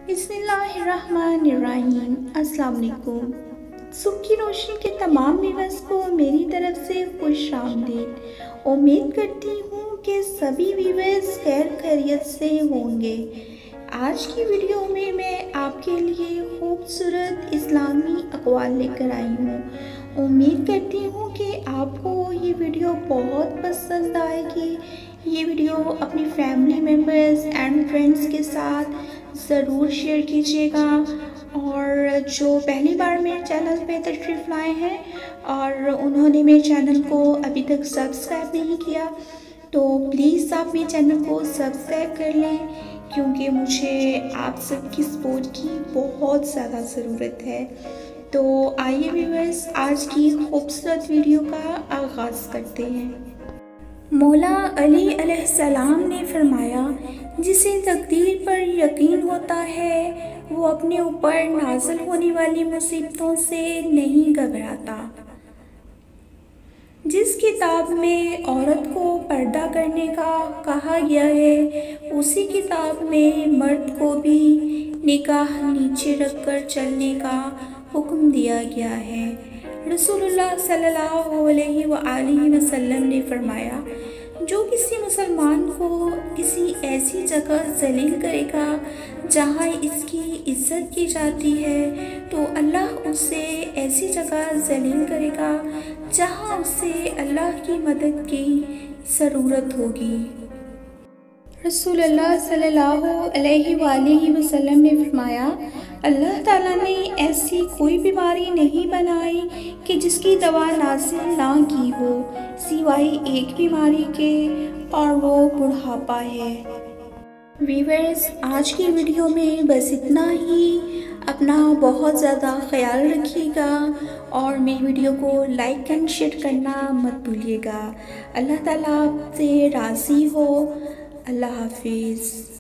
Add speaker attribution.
Speaker 1: बिस्मिल्लाहिर्रहमानिर्रहीम। अस्सलाम वालेकुम। सुबह की रोशनी के तमाम व्यूअर्स को मेरी तरफ से खुश आमदीद। उम्मीद करती हूँ कि सभी व्यूअर्स खैर खैरियत से होंगे। आज की वीडियो में मैं आपके लिए खूबसूरत इस्लामी अक़वाल लेकर आई हूँ। उम्मीद करती हूँ कि आपको ये वीडियो बहुत पसंद आएगी। ये वीडियो अपनी फैमिली मेम्बर्स एंड फ्रेंड्स के साथ ज़रूर शेयर कीजिएगा। और जो पहली बार मेरे चैनल पे तशरीफ़ लाए हैं और उन्होंने मेरे चैनल को अभी तक सब्सक्राइब नहीं किया, तो प्लीज़ आप मेरे चैनल को सब्सक्राइब कर लें, क्योंकि मुझे आप सबकी सपोर्ट की बहुत ज़्यादा ज़रूरत है। तो आइए व्यूअर्स, आज की खूबसूरत वीडियो का आगाज़ करते हैं। मौला अली अलैहिस्सलाम ने फरमाया, जिसे तकदीर पर यकीन होता है वो अपने ऊपर नाज़िल होने वाली मुसीबतों से नहीं घबराता। जिस किताब में औरत को पर्दा करने का कहा गया है, उसी किताब में मर्द को भी निगाह नीचे रखकर चलने का हुक्म दिया गया है। रसूलुल्लाह सल्लल्लाहु अलैहि वसल्लम ने फरमाया, जो किसी मुसलमान को किसी ऐसी जगह जलील करेगा जहाँ इसकी इज्जत की जाती है, तो अल्लाह उसे ऐसी जगह जलील करेगा जहाँ उसे अल्लाह की मदद की ज़रूरत होगी। रसूलुल्लाह सल्लल्लाहु अलैहि वसल्लम ने फरमाया, अल्लाह ताला ने ऐसी कोई बीमारी नहीं बनाई कि जिसकी दवा नाज़िल ना की हो, सिवाय एक बीमारी के, और वो बुढ़ापा है। व्यूअर्स, आज की वीडियो में बस इतना ही। अपना बहुत ज़्यादा ख्याल रखिएगा और मेरी वीडियो को लाइक एंड शेयर करना मत भूलिएगा। अल्लाह ताला आपसे राज़ी हो। अल्लाह हाफिज़।